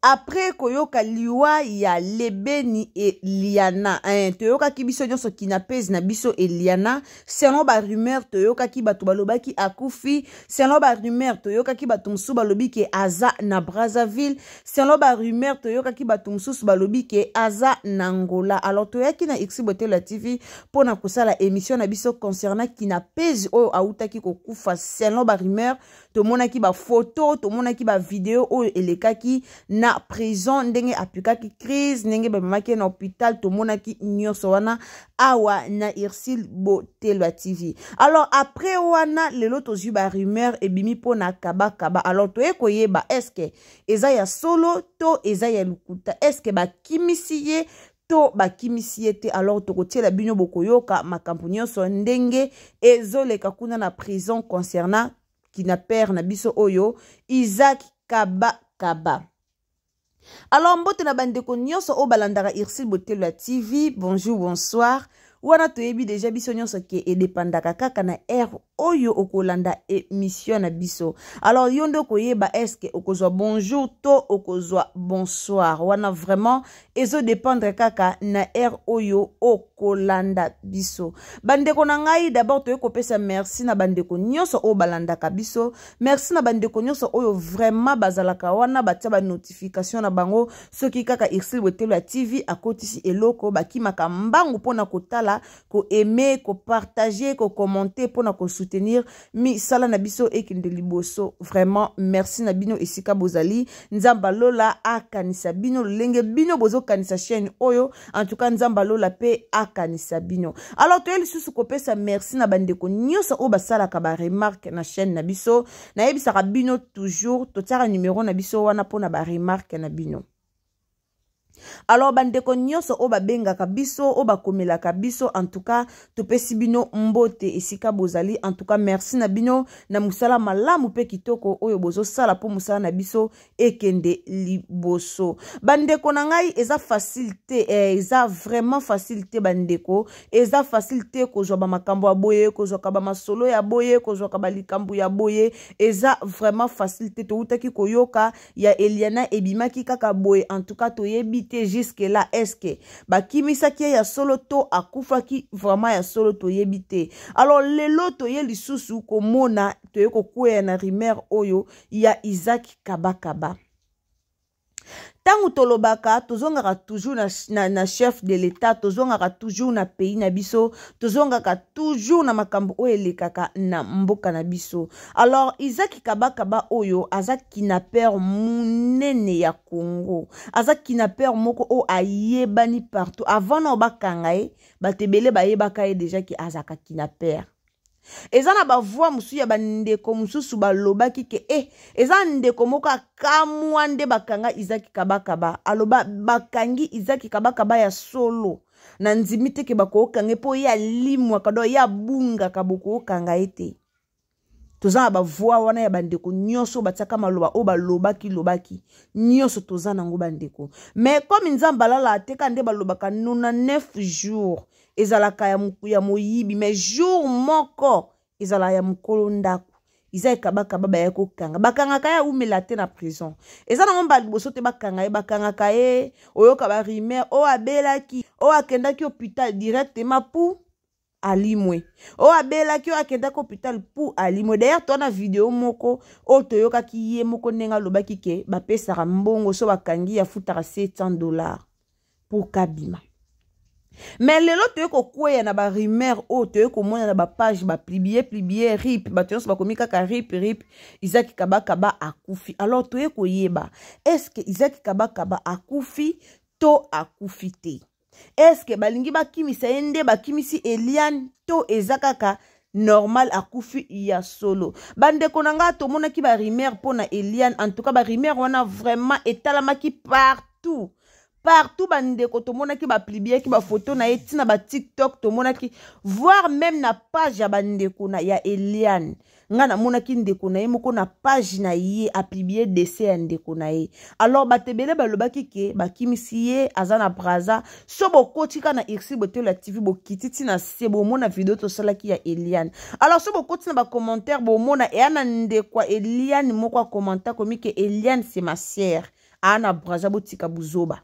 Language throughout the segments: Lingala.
Après koyoka liwa ya Lebeni et Liana, toyoka ki biso nyonso kinapezi na biso Eliana, selon ba rumeur toyoka ki batu balobaki akufi, selon ba rumeur toyoka ki batu musu balobi ke aza na Brazzaville, selon ba rumeur toyoka ki batu musu balobi ke aza na Angola. Alors toyaki na Xibotelo TV pona kosala émission na biso concernant kinapezi oyo autaki kokufa, selon ba rumeur tomonaki ba photo, tomonaki ba video oyo elekaki na prison ndenge apikaki crise ndenge bamaki na hôpital tomonaki nyonso wana awa na Xibotelo TV. Alors après wana lelo tozwi ba rumeur ebimi pona kaba. Alors toye koyeba eske eza ya solo to eza ya lukuta, eske bakimisiye to bakimisiye te. Alors tokotiela bino bokoyoka makambo nyonso ndenge ezoleka kuna na prison concernant kinaper na biso oyo Isaac Kabakaba. Alors mbote na bandeko nyonso o balandaka Xibotelo TV, bonjour, bonsoir. Wana toyebi deja biso nyonso ke edepandaka kaka na oyo okolanda émission na biso. Alors yondo koyeba eske okozwa bonjour to okozwa bonsoir. Wana vraiment ezo dépendre kaka na oyo okolanda biso. Bandeko na ngai d'abord toye kopesa merci na bandeko nyonso o balandaka biso. Merci na bandeko nyonso oyo vraiment bazalaka wana batia ba notification na bango soki kaka Xibotelo TV akotisi eloko bakimaka mbangu pona kotala, ko aimer, ko partager, ko commenter pona ko soutenir mi sala na biso ekende liboso. Vraiment merci na bino esika bozali, nzamba lola akanisa bino lenge bino bozo kanisa chaîne oyo, en tout cas nzamba lola pe akanisa bino. Alors toyeli susu kopesa merci na bandeko nyonso o basala ka ba remarque na chaîne na biso, na yebisaka bino toujours totiaka numéro na biso wana pona ba remarque na bino. Alors bandeko nyonso o babengaka biso o bakomelaka biso, en tout cas topesi bino mbote esika bozali. En tout cas merci na bino na musala malamu pe kitoko oyo bozo sala po musala na biso ekende liboso. Bandeko na ngai eza facilité, eza vraiment facilité bandeko, eza facilité kozwa ba makambo ya boye, kozwa ka ba masolo ya boye, kozwa ka ba likambo ya boye, eza vraiment facilité. To utaki koyoka ya Eliana ebimaki kaka boye. En tout cas toyebi jusque là eske bakimisaki ya solo to akufaki vraiment ya solo to yebite. Alors lelo to ye lisusu komona to ye kokuya na rumeur oyo ya Isaac Kabakaba. Tangu tolobaka tozongaka toujours na chef de l'état, tozongaka toujours na pays na biso, tozongaka toujours na makambo oyo elekaka na mboka na biso. Alors Isaac Kabakaba oyo aza kinaper munene ya Congo, aza kinaper moko o ayebani partout. Avant na bakanga ye batebele bayebaka ye déjà ki azaka kinaper. Eza na ba voix musu ya bandeko mususu balobaki ke eza ndeko moko akamwande bakanga Isaac Kabakaba. Aloba bakangi Isaac Kabakaba ya solo na nzimite ke bakokanga po ya limwa kado ya bunga kaboko kanga ete. Toza ba voix wana ya bandeko nyonso bataka maloba o balobaki lobaki nyonso toza nango bandeko. Mais comme nzamba lala ateka nde balobaka 9 jours ezalaka ya moyibi, mais jour moko ezala ya mukolo ndako Isaac Kabakaba baya kokanga bakanga kaya umela te na prison. Ezana ngomba liboso te bakanga kaye oyoka ba rumeur o abelaki o akendaki hôpital directement pour alimwe o abelaki o akendaki hôpital pour alimwe. D'ailleurs tona vidéo moko o toyoka ki ye moko nenga lobaki ke bapesaka mbongo so bakangi ya futaka $700 pour kabima. Mais lelo toye kokwea na ba rumeur o toye komona na ba page ba plibier rip batonso bakomika ka rip Isaac Kabakaba akufi. Alors toye koyeba est-ce que Isaac Kabakaba akufi to akufi te? Est-ce que balingi bakimisa ende bakimisi Eliane to ezakaka normal akufi ya solo? Bandeko nanga to mona ki ba rumeur pona Eliane, en tout cas ba rumeur wana vraiment etalamaki partout bandeko tomonaki baplibiaki bafoto na ye tina ba TikTok tomonaki voire même na page ya bandeko na ya Eliane nga namonaki ndeko na ye moko na page na ye aplibie dessin ya ndeko na ye alors batebele balobaki ke bakimisi ye aza na Braza so bokotika na Irsi Botelo TV bokititi na se bomona video tosalaki ya Eliane alors so bokoti na ba commentaire bomona e ana ndeko Eliane moko commentaire komi ke Eliane c'est ma sœur ana Braza botika buzoba.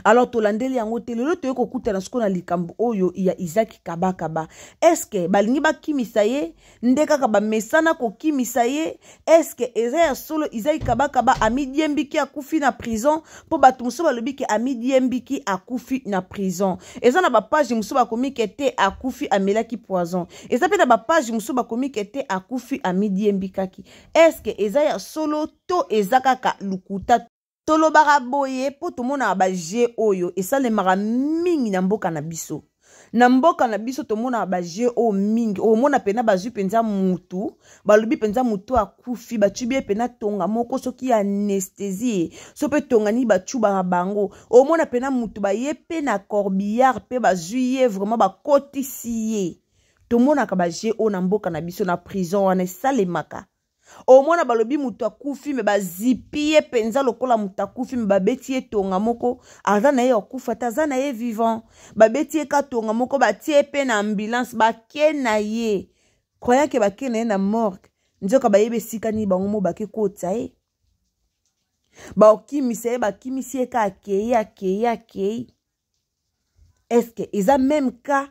Alors tolandeli yango te lelo toye kokuta na siko na likambo oyo ya Isaac Kabakaba. Eske balingi bakimisa ye ndeka ba mesana ko kimisa ye eske eza ya solo Isaac Kabakaba amidiembiki akufi na prison po batu muso balobi ke amidiembiki akufi na prison. Eza na ba page muso bakomi ke te akufi amelaki poison. Eza pe na ba page muso bakomi ke te akufi amidiembikaki. Eske eza ya solo to eza kaka lukuta tolobaka boye po tomona ba je oyo esalemaka mingi na mboka na biso. Na mboka na biso tomona ba je o mingi omona pena bazwi penza mutu balobi penza mutu akufi bachubie pena tonga moko soki anesthésie so pe tonga ni bachuba bango omona pena mutu ba ye pe na corbillard pe bazwi ye vraiment bakotisi ye tomona ka ba je o na mboka na biso na prison wana esalemaka. Omona balobi mutu akufi me bazipie penza lokola mutu akufi me babeti ye tonga moko aza na ye okufa ta aza na ye vivant babeti ye ka tonga moko batie pe na ambulance bake na ye croyant ke bake na ye na morgue nzoka bayebe sika ni bango mo bake kota ye baokimisa ye bakimisi ye ka akei eske eza même ka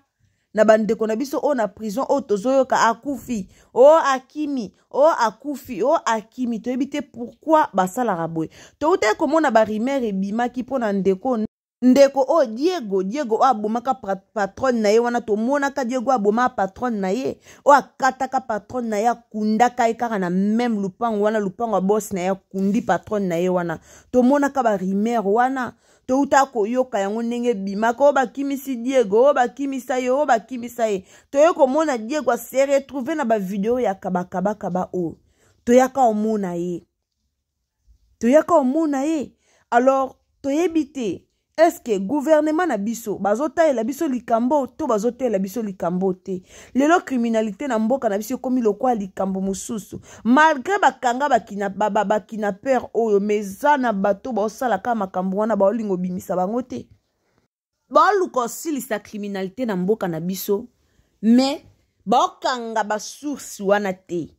na bandeko na biso o na prison o tozoyoka akufi o akimi o akufi o akimi toyebi te pourquoi basalaka boye touta komona barimere ebimaki mpo na ndeko o Diego o abomaka patron na ye wana tomonaka Diego aboma patron na ye o akataka patron na ye akundaka ye kaka na même lupango wana lupango boss na ye akundi patron na ye wana tomonaka barimere wana touta koyoka yango ndenge bimaka o bakimisi Diego o bakimisa ye toye komona Diego ase retrouve na ba video ya kabakaba o toyaka omona ye alors toyebi te eske gouvernement na biso bazotaela biso likambo to bazotaela biso likambo te lelo criminalité na mboka na biso komi lokwa likambo mususu malgré bakanga bakina peur oyo mezana bato baosala ka makambo wana baolingo bimisa bango te baoluka osilisa criminalité na mboka na biso mais baokanga basource wana te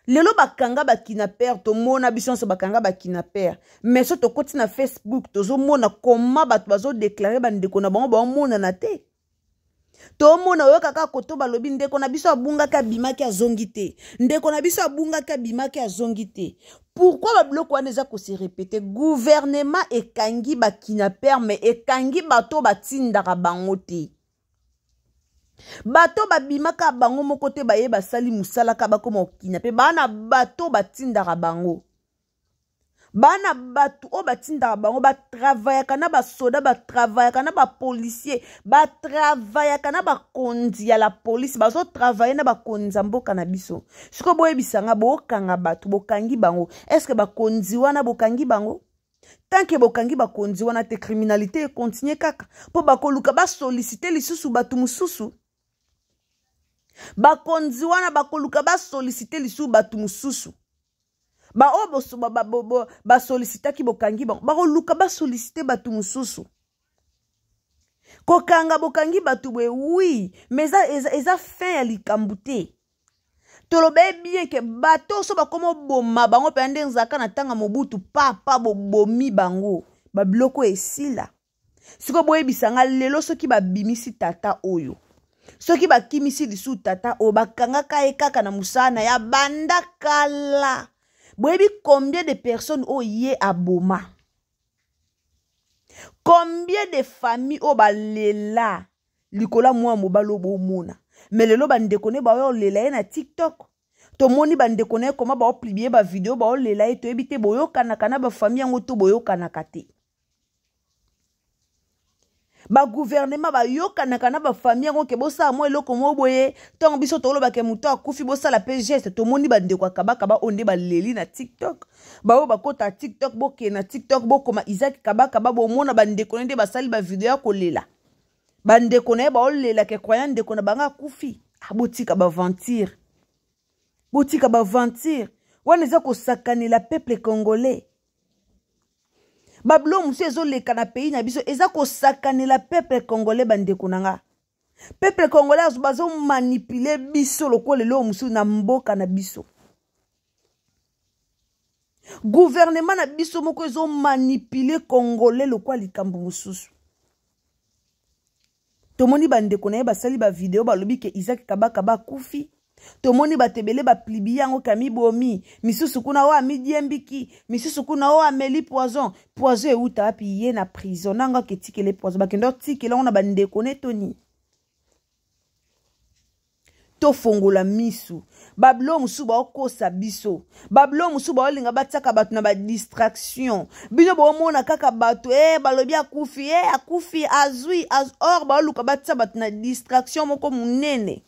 lelo bakanga bakinaper tomona biso nso bakanga bakinaper mais so tokoti na Facebook tozomona koma bato bazodéclarer bandeko na bango baomona na te tomona oyo kaka koto balobi ndeko na biso abungaka abimaki azongi te ndeko na biso abungaka abimaki azongi te pourquoi babiloko wana eza kose répéter gouvernement ekangi bakinaper mais ekangi bato batindaka bango te bato babimaka bango moko te baye basali musala ka bakoma okina pe bana bato batindaka bango bana bato o batindaka bango batravaillaka na basoda batravaillaka na bapolisier batravaillaka na bakonzi ya la police bazotravaille na bakonzi ya mboka na biso siko boyebisanga bokanga bato bokangi bango eske bakonzi wana bokangi bango tant que bokangi bakonzi wana te criminalité continue kaka po bakoluka basolliciter lisusu bato mususu bakonzi wana bakoluka basolliciter lisusu bato mususu basollicitaki bokangi bango bakoluka basolliciter bato mususu kokanga bokangi bato bwe oui mais eza fin ya likambo te tolobe bien ke bato so bakoma boma bango pe ndenge zaka na tanga mobutu papa bobomi bango babiloko esila siko boyebisanga lelo soki babimisi tata oyo soki bakimisi lisu tata o bakangaka ye kaka na musana ya banda kala boyebi combien de personnes o ye aboma combien de familles o balela likola mwa mobalo bomona mais lelo bandeko ne ba olela ye na TikTok tomoni bandeko ne koma ba publier ba video ba olela ye toyebi te boyokanaka na ba famille yango to boyokanaka te Ba gouvernement ba yokanaka na ba famille yango ke bosala mo eloko mo boye ntango biso tolobaka moto akufi bosala pe geste tomoni bandeko kabaka ba onde baleli na TikTok bao bakota TikTok boke na TikTok bokoma Isaac kabaka ba bomona bandeko nde basali ba video ya kolela bandeko na ba olela ke croyant ndeko na banga akufi abotika ba ventir botika ba ventir wana za ko sakanela peuple congolais Bablo musu ezoleka na pays na biso eza ko sakanela peuple congolais bandeko nanga. Peuple congolais bazo manipuler biso lokola lelo musu na mboka na biso. Gouvernement na biso moko ezo manipuler congolais lokola likambo mususu. Tomoni bandeko na ye basali ba video balobi ke Isaac Kabaka ba kufi. Tomoni batebele ba plibi yango kami bomi misusu kuna wa midiembiki misusu kuna wa meli poison e uta api ye na prison nanga ke tikele poison bakendo tikele on na bandeko netoni to fongola misu bablo musu ba okosa biso bablo musu ba olinga bataka batu na ba distraction bino bo mona kaka batu balobi akufi azui or ba luka batsa batu na distraction moko munene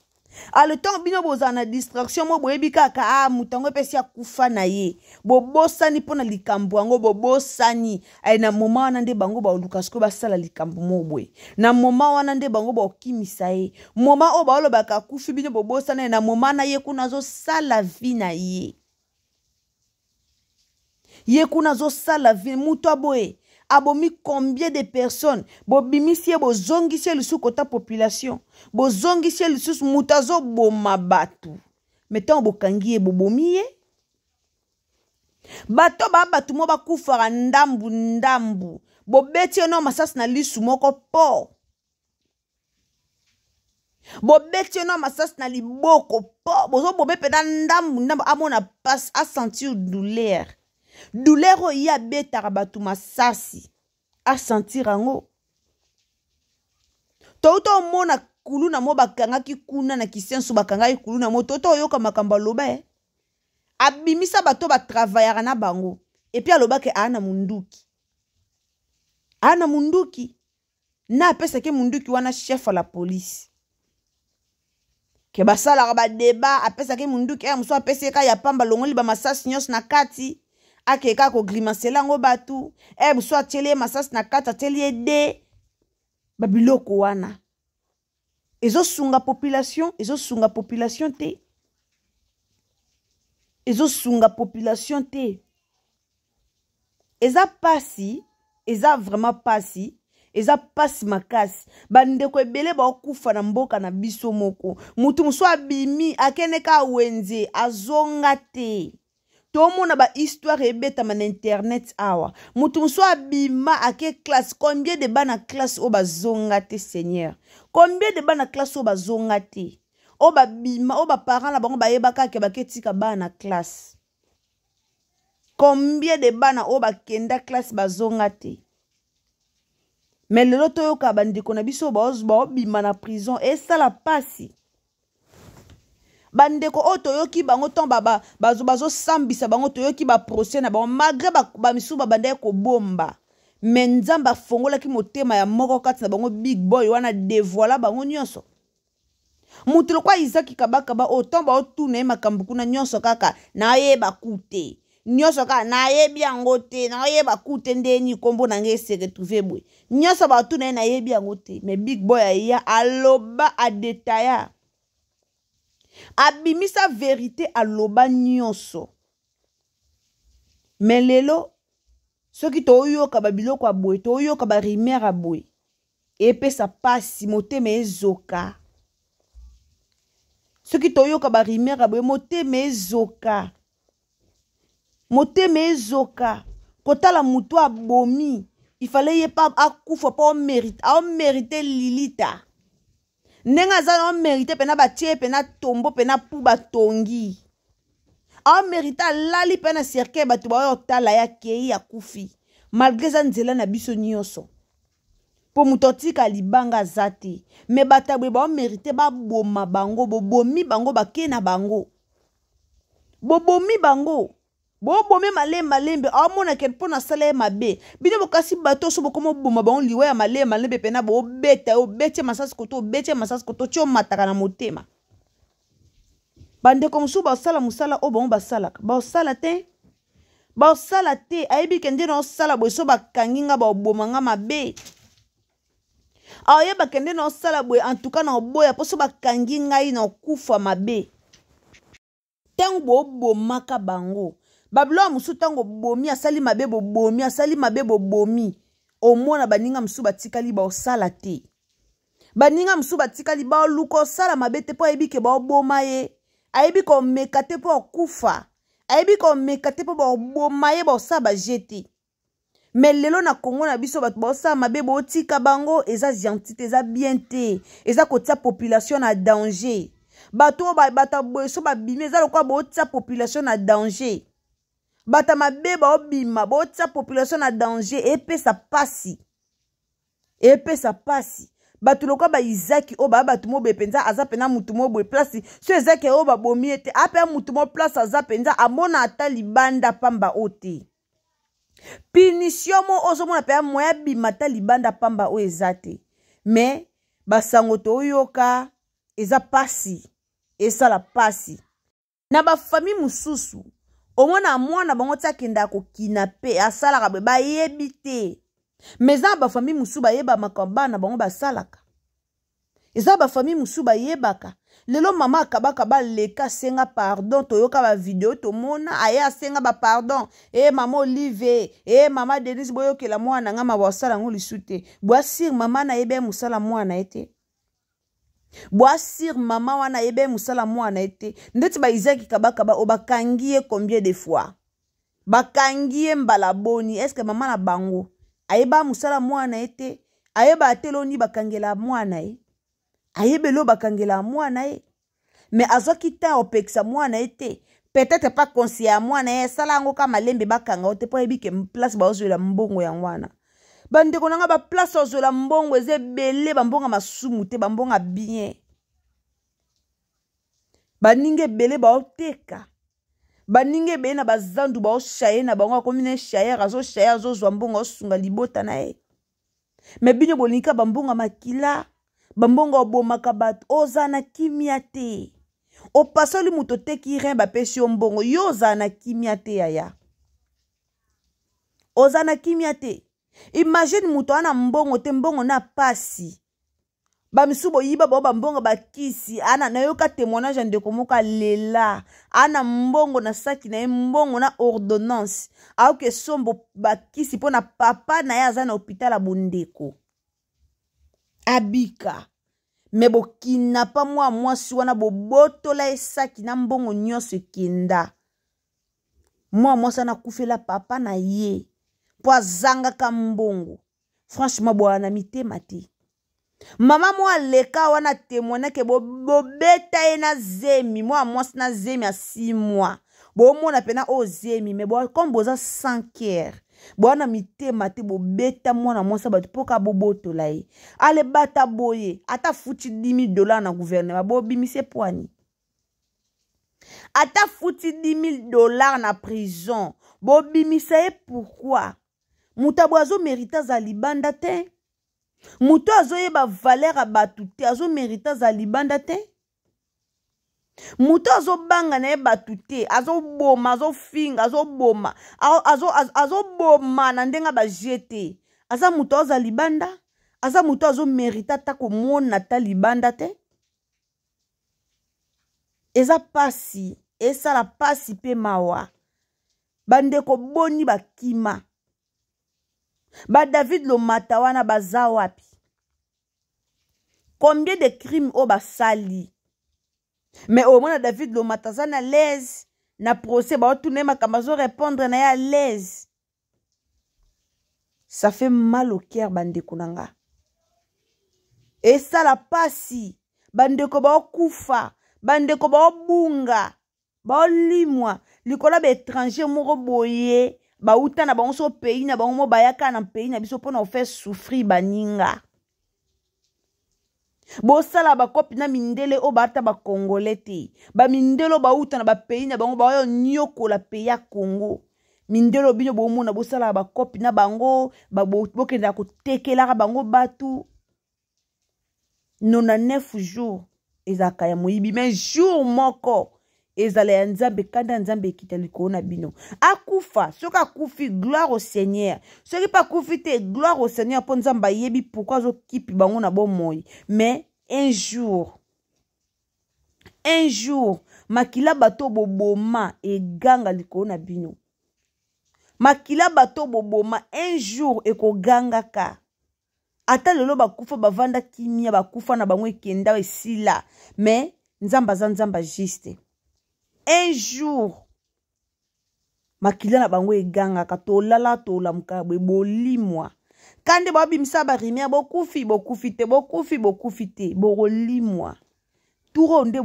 a le temps bino bozana distraction mo boyebi kaka mutango pesi akufa na ye bobosani pona likambo yango bobosani ay na moma wana nde bango ba lukasko basala likambo mo boye na moma wana nde bango ba okimisa ye moma o ba olobaka akufi bino bobosana na moma na ye kuna zo sala vie na ye kuna zo sala vie muto aboye abomi combien de personnes bobimisie bozongisie lusu kota population bozongisie lusu mutazo boma batu metan bokangie bobomi ye bato batu mo bakufara ndambu bobeti no masasi na lisu moko po bobeti no masasi na liboko po bozo bobe pena ndambu amona passe à sentir douleur Doulero ya betara batu masasi a sentir ango. Toto mona kuluna mo bakanga ki kuna na kisensu bakanga ki kuluna mo toto yoka makamba loba abimisa bato ba travaillera na bango et puis aloba ke ana munduki na pesa ke munduki wana chef la police ke basala ba débat apesa ke munduki muso apesa ka ya pamba longoli ba masasi nyos na kati akeka ko grimasela ngo batu buso ateli masasi na kata ateli de babiloko wana ezo sunga population te eza vraiment pasi eza pasi makasi bandeko ebele ba okufa na mboka na biso moko mutu muso abimi akeneka wenze azonga te Tomona ba histoire ebeta na internet awa. Mutu muso abima ake classe. Combien de bana classe oba zongate Seigneur? Combien de bana classe oba zongate? Oba bima oba parents la bango ba yebaka ke baketika bana classe. Combien de bana oba kenda classe ba zongate? Mais le loto yoka bandiko na biso ba bima na prison et ça la passe. Bandeko otoyoki bango ton bazo sambisa bango toyoki ba procès na bango malgré ba misuba bandeko ko bomba menzamba fongola ki motema ya moko kati na bango big boy wana dévoila bango nyonso mutu kwa Isaac Kabaka ba otomba otune makambu kuna nyonso kaka na yeba kute nyonso kaka na yebi yango te na yeba kute ndeni kombo na ngese retrouver boy nyonso ba otune na yebi yango te mais big boy ya aloba a détailler abimisa vérité aloba nyonso mais lelo soki toyoka babiloko aboye toyoka ba rimer aboye epesa pasi motema ezoka soki toyoka ba rimer aboye motema ezoka kotala mutu abomi il fallait ye pas akufa pas mérite lilita Nenga zana mérité pena batie pena tombo pena puba tongi. Mérita lali pena cercle batu ba otala ya kei ya kufi. Malgré za nzela na biso nyonso. Po mutotika libanga zate. Me batabwe ba mérité ba boma bango bobomi bango bakena bango. Bobomi bango. bome malembe amona ken pona sala mabe bino bokasi bato so bokomo boma ba on liwa ya malembe pena bo beta o bete masasi koto tio mataka na motema bande comme sou ba sala musala o bon ba sala te ayebi kende na sala bo so bakanginga ba bomanga mabe ayeba kende na sala bo en tout cas na boya po so bakanginga ina kufa mabe tango bomaka bango bablo musu tango bomi asali mabe bobomi omona baninga musu batikali ba osala te baninga musu batikali ba luko sala mabe te po ayebi ke ba oboma ye ayebi ko meka te po okufa ayebi ko meka te po ba oboma ye ba osala ba jeti mais lelo na Congo na biso bato ba osala mabe bo tika bango eza gentil te eza bien te eza kotia population na danger bato bata boyeso babimi eza lokwa bo tia population na danger bata mabe ba obima bo tia population na danger epesa pasi bato lokwa ba Isaki o ba bato mo bepenza aza pena mutu mo boye place so Isaki o ba bomi ete ape mutu mo place aza penza amona ata libanda pamba ote punition mo ozo mona pe moya bima ata libanda pamba o ezate mais basango to yoka eza pasi esala pasi na ba famille mususu omona mwana bango tia kenda ko kinape asalaka be ba yebite mais za ba famille musu ba yeba makamba na bango basalaka eza ba famille musu ba yebaka lelo mama akabaka ba leka senga pardon toyoka ba video to mona aya senga ba pardon mama Olive mama Denise boyokela mwana nga mabasala ngo lisute boasir mama na yebe musala mwana ete boasir mama wana yebe musala mwana ete ndeti ba Isaki kabaka ba obakangie combien de fois bakangie mbala boni est-ce que mama na bango ayeba musala mwana ete ayeba ateloni bakangela mwana ayebelo bakangela mwana mais azoki ta opeksa mwana ete peut-être pas conscient mwana sala ngo kama lembe bakanga ote po ebike place ba ozola mbongo ya mwana bande konanga ba place ozola mbongo eze bele bambonga masumu te bambonga bien baninge bele ba oteka baninge be na bazandu ba oshaye na bango komine shaye azo zwa mbongo osunga libota na mais bino bonika bambonga makila bambonga obomaka bato ozana kimia te opasoli muto teki ren bapesi yo mbongo yo ozana kimia te yaya ozana kimia te imagine muto ana mbongo te mbongo na pasi bamisu boyiba bo bambongo bakisi ana nayoka témoignage ndeko moka lela ana mbongo na saki na mbongo na ordonnance auke sombo bakisi pona papa na ya za na hôpital bondeko abika me bokina pa mwasi wana bobotola esaki na mbongo nyonso ekenda mwasi na kufela papa na ye po azangaka mbongo franchement bwana mitema te mama mwa leka wana témoigner ke bobeta ye na zemi mwasi na zemi a 6 mois bomona pena o zemi me comme boza 100 cœur bwana mitema te bobeta mwana mwasi bato poka bobotola ye ale bata boye ata futi $10,000 na gouvernement bobimise poani ata futi $10,000 na prison bobimisa ye pourquoi mutabo azo mérita za libanda te muto azo yeba valeur a batu te azo mérita za libanda te muto azo banga na ye batu te azo boma azo finga azo boma azo boma na ndenga ba jete aza muto aza libanda aza muto azo mérita ta ko mona ta libanda te eza pasi esala pasi pe mawa bandeko boni bakima ba David Lomata wana baza wapi combien de crimes o basali mais au moins David Lomata zana l'aise na procès ba tourner makamba zo répondre na ya l'aise ça fait mal au cœur bandeko nanga et ça la pasi bandeko ba kufa bandeko ba bunga ba limwa likola ba étranger moko boye ba uta na bango so pays na bango mo bayaka na pays na biso pona ofaire souffrir baninga bosala bakopi na mindele o bata ba congolais te ba mindelo ba uta na ba pays na bango ba yo nyoko la pays ya Congo mindelo bino bomona bosala bakopi na bango ba bokenda ko tekela bango batu 99 jours ezaka ya moyibi mais jour moko ezala ya nzambe kanda nzambe ekita likolo na bino akufa soki akufi gloire au Seigneur soki pa akufi te gloire au Seigneur mpo nzambe ayebi pourquoi azokipi bango na bomoi mais un jour makila bato boboma eganga likolo na bino makila bato boboma un jour ekoganga ka ata lelo bakufa bavanda kimia bakufa na bango ekenda esila mais nzamba za nzamba juste un jour makila na bango eganga ka tolala tolamuka bolimwa kande babimisa barimia bokufi te bolimwa turo nde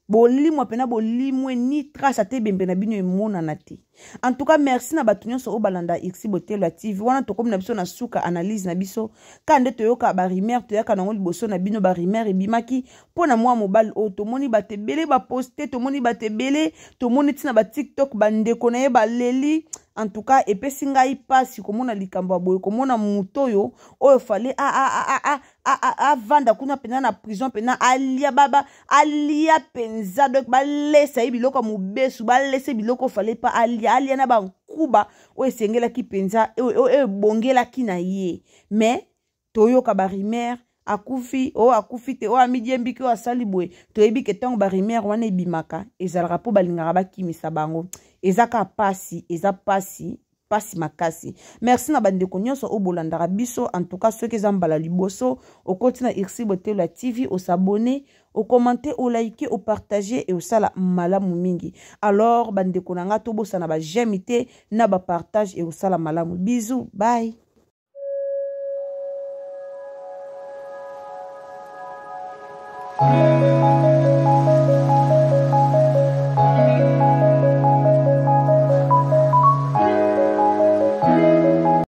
bolimwa pena bolimwe ni trace ate bembe na bino emonana te. En tout cas merci na bato nyonso o balanda Ixi Botelo TV wana tokomi na biso na suka analyse na biso kande toyoka barimer toyaka nango liboso na bino barimer ebimaki pona mwa mobile o tomoni batebele baposte tomoni batebele tomoni tina ba TikTok bandeko na ye baleli. En tout cas epesi ngai pasi komona likambo ya boye komona muto oyo oyo fale vanda kuna pena na prison pena alia baba alia penza donc balesa biloko mubesu balese biloko fale pa alia na bankuba oyo esengelaki penza oyo ebongelaki na ye mais toyoka barimer akufi te o amidiembiki o asali boye toyebi ke ntango barimer wana ebimaka ezalaka mpo balingaka bakimisa bango ezaka pasi makasi. Merci na bandeko nyonso o bolandaka biso. En tout cas ceux qui zambala liboso o continue Ixi Botelo TV o s'abonner o commenter o liker o partager et o sala malamu mingi. Alors bandeko nanga to bosana ba j'aime te na ba partage et o sala malamu. Bisous, bye.